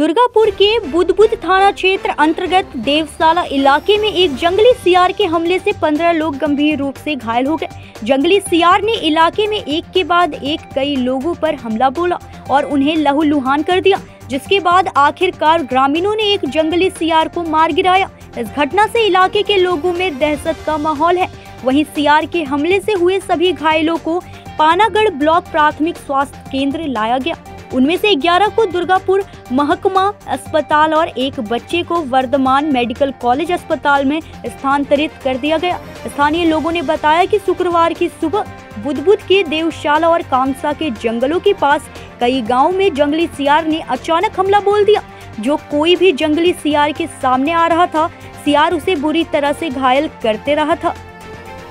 दुर्गापुर के बुदबुद थाना क्षेत्र अंतर्गत देवसाला इलाके में एक जंगली सियार के हमले से 15 लोग गंभीर रूप से घायल हो गए। जंगली सियार ने इलाके में एक के बाद एक कई लोगों पर हमला बोला और उन्हें लहूलुहान कर दिया, जिसके बाद आखिरकार ग्रामीणों ने एक जंगली सियार को मार गिराया। इस घटना से इलाके के लोगों में दहशत का माहौल है। वहीं सियार के हमले से हुए सभी घायलों को पानागढ़ ब्लॉक प्राथमिक स्वास्थ्य केंद्र लाया गया। उनमें से 11 को दुर्गापुर महकमा अस्पताल और एक बच्चे को वर्धमान मेडिकल कॉलेज अस्पताल में स्थानांतरित कर दिया गया। स्थानीय लोगों ने बताया कि शुक्रवार की सुबह बुदबुद के देवशाला और कांसा के जंगलों के पास कई गांवों में जंगली सियार ने अचानक हमला बोल दिया। जो कोई भी जंगली सियार के सामने आ रहा था, सियार उसे बुरी तरह से घायल करते रहा था।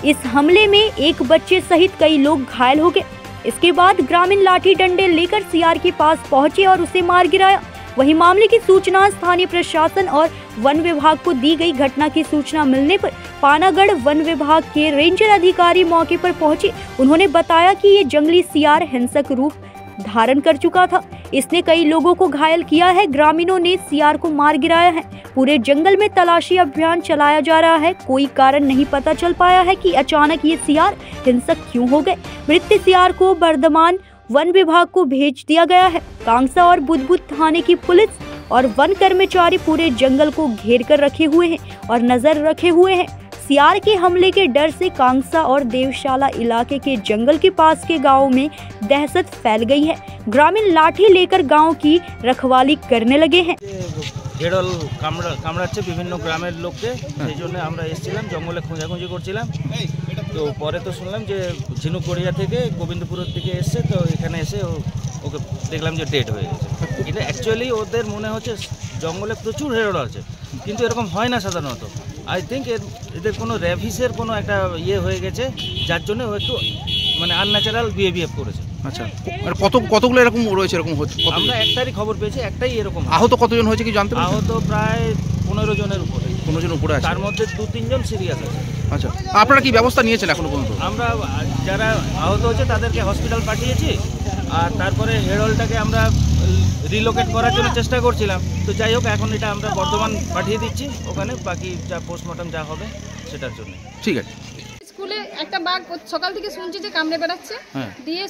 इस हमले में एक बच्चे सहित कई लोग घायल हो गए। इसके बाद ग्रामीण लाठी डंडे लेकर सियार के पास पहुंचे और उसे मार गिराया। वहीं मामले की सूचना स्थानीय प्रशासन और वन विभाग को दी गई। घटना की सूचना मिलने पर पानागढ़ वन विभाग के रेंजर अधिकारी मौके पर पहुंचे। उन्होंने बताया कि ये जंगली सियार हिंसक रूप धारण कर चुका था। इसने कई लोगों को घायल किया है। ग्रामीणों ने सियार को मार गिराया है। पूरे जंगल में तलाशी अभियान चलाया जा रहा है। कोई कारण नहीं पता चल पाया है कि अचानक ये सियार हिंसक क्यों हो गए। मृत सियार को वर्धमान वन विभाग को भेज दिया गया है। कांसा और बुदबुद थाने की पुलिस और वन कर्मचारी पूरे जंगल को घेर कर रखे हुए हैं और नजर रखे हुए हैं। सियार के हमले के डर से कांसा और देवशाला इलाके के जंगल के पास के गांवों में दहशत फैल गई है। ग्रामीण लाठी लेकर गांव की रखवाली करने लगे हैं। হেড়ল কামড়াচ্ছে বিভিন্ন গ্রামের লোককে, সেই জন্য আমরা এসেছিলাম, জঙ্গলে খোঁজাখুঁজি করছিলাম। তো পরে তো শুনলাম যে ঝিনুকগড়িয়া থেকে গোবিন্দপুরের দিকে এসছে, তো এখানে এসে ওকে দেখলাম যে ডেড হয়ে গেছে। এটা অ্যাকচুয়ালি ওদের মনে হচ্ছে জঙ্গলে প্রচুর হেড়ল আছে, কিন্তু এরকম হয় না সাধারণত। আই থিঙ্ক এদের কোনো র্যাভিসের কোনো একটা ইয়ে হয়ে গেছে, যার জন্য ও একটু মানে আনন্যাচারাল বিহেভিয়ার করেছে। আচ্ছা, আর কতগুলো এরকম রয়েছে? এরকম হচ্ছে আমরা একটারই খবর পেয়েছি, একটাই এরকম। আহত কতজন হয়েছে কি জানতে? আহত প্রায় 15 জনের উপরে। 15 জন উপরে আছে, তার মধ্যে 2-3 জন সিরিয়াস আছে। আচ্ছা, আপনারা কি ব্যবস্থা নিয়েছেন এখনো পর্যন্ত? আমরা যারা আহত হচ্ছে তাদেরকে হসপিটাল পাঠিয়েছি, আর তারপরে হেড়লটাকে আমরা রিলোকেট করার জন্য চেষ্টা করছিলাম। তো যাই হোক, এখন এটা আমরা বর্ধমান পাঠিয়ে দিচ্ছি, ওখানে বাকি যা পোস্টমর্টম যা হবে সেটার জন্য। ঠিক আছে। স্কুলে একটা বাঘ সকাল থেকে শুনছি যে কামড়ে বেড়াচ্ছে, দিয়ে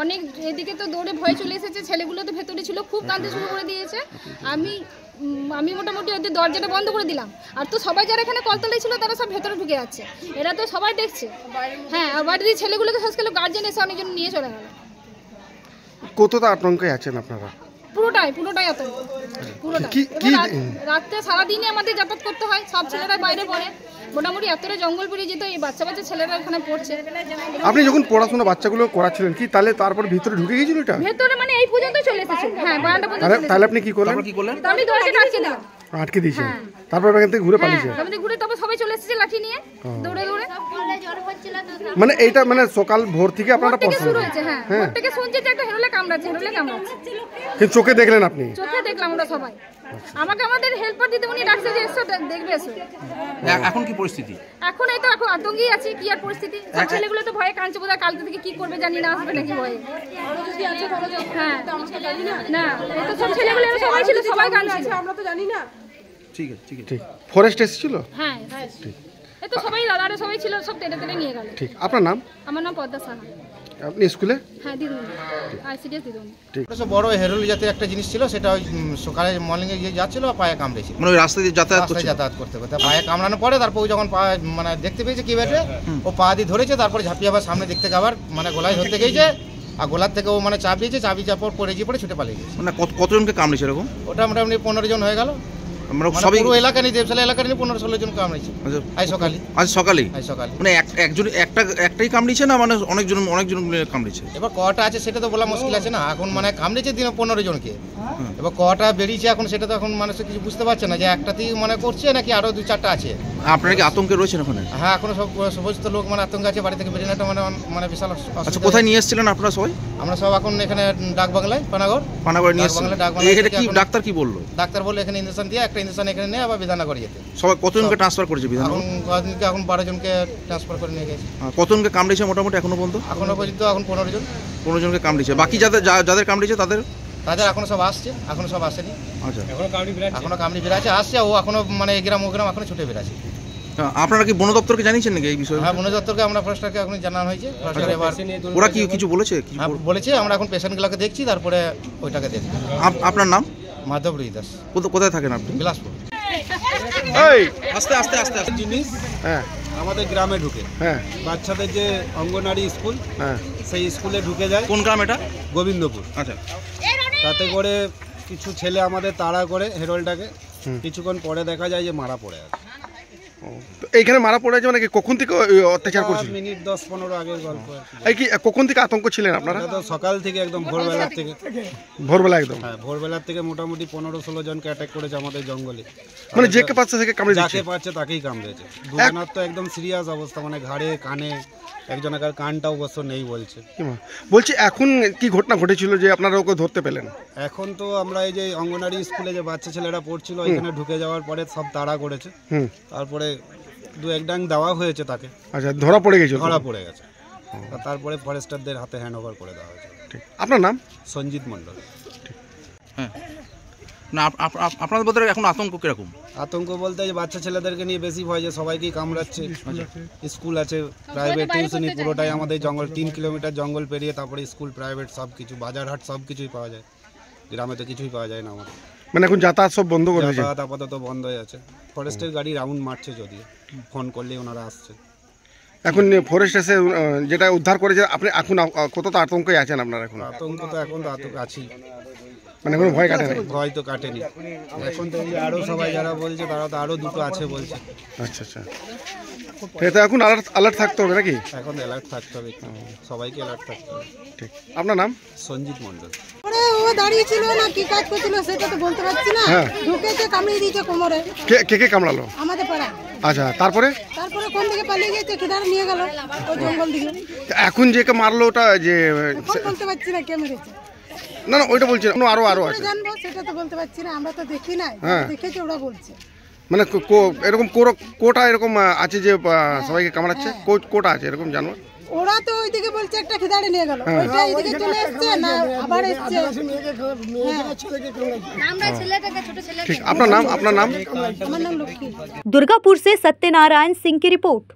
অনেক এদিকে তো দৌড়ে ভয় চলে এসেছে। ছেলেগুলো তো ভেতরে ছিল, খুব কাঁদতে শুরু করে দিয়েছে। আমি মোটামুটি ওদের দরজাটা বন্ধ করে দিলাম। আর তো সবাই যারা এখানে কলতলায় ছিল তারা সব ভেতরে ঢুকে যাচ্ছে। এরা তো সবাই দেখছে। হ্যাঁ, আর বাড়ির ছেলেগুলোকে শেষ করলো, গার্জেন এসে অনেকজন নিয়ে চলে গেল। কতটা আতঙ্কে আছেন আপনারা? পুরোটাই আতঙ্ক, পুরোটাই। রাত্রে সারাদিনে আমাদের যাতায়াত করতে হয়, সব ছেলেরা বাইরে পড়ে। মোটামুটি এতটা জঙ্গল পেরিয়ে যেত, এই বাচ্চা ছেলেরা এখানে পড়ছে। আপনি যখন পড়াশোনা বাচ্চাগুলো করাচ্ছিলেন, কি তাহলে তারপর ভিতরে ঢুকে গিয়েছিল? এটা ভেতরে মানে এই পর্যন্ত চলে এসেছে। হ্যাঁ, বারান্দা পর্যন্ত। তাহলে আপনি কি করলেন? আমি দরজাটা আটকে দিলাম। আটকে দিয়েছেন, তারপর এখান থেকে ঘুরে পালিয়েছে? ঘুরে তারপর সবাই চলে এসেছে লাঠি নিয়ে, দৌড়ে। মানে এইটা মানে সকাল ভোর থেকে আপনারা শুরু হয়েছে? হ্যাঁ, ভোর থেকে শুনছি যে একটা হেরলে কামড়াচ্ছে। কিন্তু চোখে দেখলেন আপনি? চোখে দেখলাম আমরা সবাই। আমাকে আমাদের হেল্পার দিতে উনি ডাকছে যে এসো দেখবে এসো। এখন কি পরিস্থিতি? এখন এই তো এখন আতঙ্কেই আছি। কি আর পরিস্থিতি, সব ছেলেগুলো তো ভয়ে কাঁদছে, বোধহয় কালকে থেকে কি করবে জানি না, আসবে নাকি ভয়ে। হ্যাঁ, না এই তো সব ছেলেগুলো সবাই ছিল, সবাই কাঁদছে, আমরা তো জানি না। ঠিক আছে, ঠিক আছে। ঠিক, ফরেস্ট এসেছিল? হ্যাঁ, ঠিক। এই তো সবাই দাদারা সবাই ছিল, সব টেনে নিয়ে গেল। ঠিক, আপনার নাম? আমার নাম পদ্মা সাহা। আপনি স্কুলে? হ্যাঁ, দিদুন, আইসিডিএস দিদুন। ঠিক। বড় হেরল জাতীয় একটা জিনিস ছিল, সেটা ওই সকালে মর্নিংয়ে গিয়ে যাচ্ছিল, পায়ে কামড়েছিল। মানে ওই রাস্তা দিয়ে যাতায়াত করতে পায়ে কামড়ানোর পরে তারপর যখন পা মানে দেখতে পেয়েছে কি বেটে, ও পা দিয়ে ধরেছে, তারপরে ঝাঁপিয়ে আবার সামনে দেখতে আবার মানে গলায় ধরতে গিয়েছে, আর গোলার থেকে ও মানে চাপ দিয়েছে, চাপি চাপড় পড়ে গিয়ে ছুটে পালিয়ে গেছে। মানে কতজনকে কামড়েছে এরকম? ওটা মোটামুটি 15 জন হয়ে গেল। পুরো এলাকা নিয়ে, দেবশালা এলাকা নিয়ে 15-16 জন কামড়েছে আজ সকালে। মানে একটাই কামড়েছে না, মানে অনেকজন কামড়েছে? এবার কটা আছে সেটা তো বলা মুশকিল আছে না। এখন মানে কামড়েছে দিনে 15 জনকে। এবার কটা বেরিয়েছে এখন সেটা তো এখন মানুষ কিছু বুঝতে পারছে না যে একটাতেই মানে করছে নাকি আরো 2-4টা আছে। আপনারা কি আতঙ্কে রয়েছেন ওখানে? হ্যাঁ, এখন সমস্ত লোক মানে আতঙ্কে আছে, বাড়ি থেকে বেরিয়ে না মানে বিশাল। আচ্ছা, কোথায় নিয়ে এসেছিলেন আপনারা সবাই? আমরা সব এখন এখানে ডাকবাংলায় পানাগড় নিয়ে এসেছিলেন। ডাক্তার কি বললো? ডাক্তার বললো এখানে ইঞ্জেকশন দিয়ে একটা ইঞ্জেকশন এখানে নিয়ে আবার বিধাননগর যেতে। সবাই কতজনকে ট্রান্সফার করেছে বিধাননগর? এখন 12 জনকে ট্রান্সফার করে নিয়ে গেছে। কতজনকে কামড়েছে মোটামুটি এখনো পর্যন্ত? এখন 15 জন। 15 জনকে কামড়েছে। বাকি যাদের কামড়েছে তাদের তাদের এখনো সব আসছে, এখনো সব আসেনি, আচ্ছা এখনো কামড়ি বেড়াচ্ছে, আসছে, ও এখনো মানে এগ্রাম ওগ্রাম এখনো ছুটে বেড়াচ্ছে। আপনারা কি বন দপ্তরকে জানিয়েছেন নাকি এই বিষয়ে? হ্যাঁ, বন দপ্তরকে আমরা ফরেস্টারকে এখন জানানো হয়েছে। ফরেস্টার এবার ওরা কি কিছু বলেছে? হ্যাঁ বলেছে, আমরা এখন পেশেন্টগুলোকে দেখছি, তারপরে ওইটাকে দেখছি। আপনার নাম? মাধব রুইদাস, কোথায় থাকেন আপনি? বিলাসপুর। আস্তে আস্তে আস্তে আস্তে জিনিস হ্যাঁ আমাদের গ্রামে ঢুকে, হ্যাঁ বাচ্চাদের যে অঙ্গনারী স্কুল, হ্যাঁ সেই স্কুলে ঢুকে যায় কোন গ্রাম এটা? গোবিন্দপুর। আচ্ছা, তাতে করে কিছু ছেলে আমাদের তাড়া করে হেরোলটাকে, কিছুক্ষণ পরে দেখা যায় যে মারা পড়ে আছে। তো এইখানে মারা পড়ে আছে মানে কি কখন থেকে অত্যাচার করছিল? মিনিট 10-15 আগের গল্প আর কি। এই কি কখন থেকে আতঙ্ক ছিলেন আপনারা? এটা তো সকাল থেকে একদম ভোরবেলার থেকে, ভোরবেলা একদম হ্যাঁ ভোরবেলার থেকে মোটামুটি 15-16 জনকে অ্যাটাক করেছে আমাদের জঙ্গলে। মানে যে কে পাচ্ছে থেকে কামড়ে দিচ্ছে? যাকে পাচ্ছে তাকেই কামড়েছে। দুজনের তো একদম সিরিয়াস অবস্থা, মানে ঘাড়ে কানে, একজনের কানটা অবশ্য নেই বলছে। বলছি এখন কি ঘটনা ঘটেছিল যে আপনারা ওকে ধরতে পেলেন? এখন তো আমরা এই যে অঙ্গনারী স্কুলে যে বাচ্চা ছেলেরা পড়ছিল, এখানে ঢুকে যাওয়ার পরে সব তাড়া করেছে, তারপরে দু এক ডাং দেওয়া হয়েছে তাকে। আচ্ছা, ধরা পড়ে গেছিল? ধরা পড়ে গেছে, তারপরে ফরেস্টারদের হাতে হ্যান্ড ওভার করে দেওয়া হয়েছে। আপনার নাম? সঞ্জিত মণ্ডল। হ্যাঁ না, আপনাদের বোধহয় এখন আতঙ্ক কিরকম? আতঙ্ক বলতে যে বাচ্চা ছেলেদেরকে নিয়ে বেশি ভয়, যে সবাইকেই কামড়াচ্ছে। স্কুল আছে, প্রাইভেট টিউশনি, পুরোটাই আমাদের জঙ্গল, 3 কিলোমিটার জঙ্গল পেরিয়ে তারপরে স্কুল, প্রাইভেট সব কিছু, বাজার হাট সব কিছুই পাওয়া যায়। গ্রামে তো কিছুই পাওয়া যায় না আমাদের। মানে এখন যাতায়াত সব বন্ধ করে দিয়েছে? যাতায়াত আপাতত বন্ধ হয়ে আছে। ফরেস্টের গাড়ি রাউন্ড মারছে, যদিও ফোন করলেই ওনারা আসছে। এখন ফরেস্ট এসে যেটা উদ্ধার করেছে, আপনি এখন কতটা আতঙ্কে আছেন আপনারা? এখন আতঙ্ক তো এখন তো আতঙ্ক আছি, মানে কোনো ভয় কাটে না? ভয় তো কাটেনি এখন তো। এই আরো সবাই যারা বলছে তারা তো আরো দুটো আছে বলছে। আচ্ছা আচ্ছা, এটা এখন আলার্ট থাকতে হবে নাকি? এখন অ্যালার্ট থাকতে হবে, সবাইকে অ্যালার্ট থাকতে হবে। ঠিক, আপনার নাম? সঞ্জিত মণ্ডল। ও দাঁড়িয়ে ছিল না কি কাজ করছিল সেটা তো বলতে পারছি না। ঢুকেছে, কামড়িয়ে দিয়েছে কোমরে। কে কামড়ালো? আমাদের পাড়া। আচ্ছা, তারপরে কোন দিকে পালিয়ে গেছে, কিধারে নিয়ে গেল ওই জঙ্গল দিকে। এখন যে কে মারলো ওটা যে বলতে পারছি না কে মেরেছে। না ওইটা বলছি না, আরো আছে জানবো, সেটা তো বলতে পারছি না, আমরা তো দেখি নাই, দেখেছি ওরা বলছে। মানে এরকম কোটা এরকম আছে যে সবাইকে কামড়াচ্ছে, কোটা আছে এরকম জানো? ওরা তো ওইদিকে বলছে একটা খিদাড়ে নিয়ে গেল, ওইটা এইদিকে চলে এসছে না আবার এসছে। ঠিক, আপনার নাম? আমার নাম লক্ষ্মী। दुर्गापुर से सत्यनारायण सिंह की रिपोर्ट।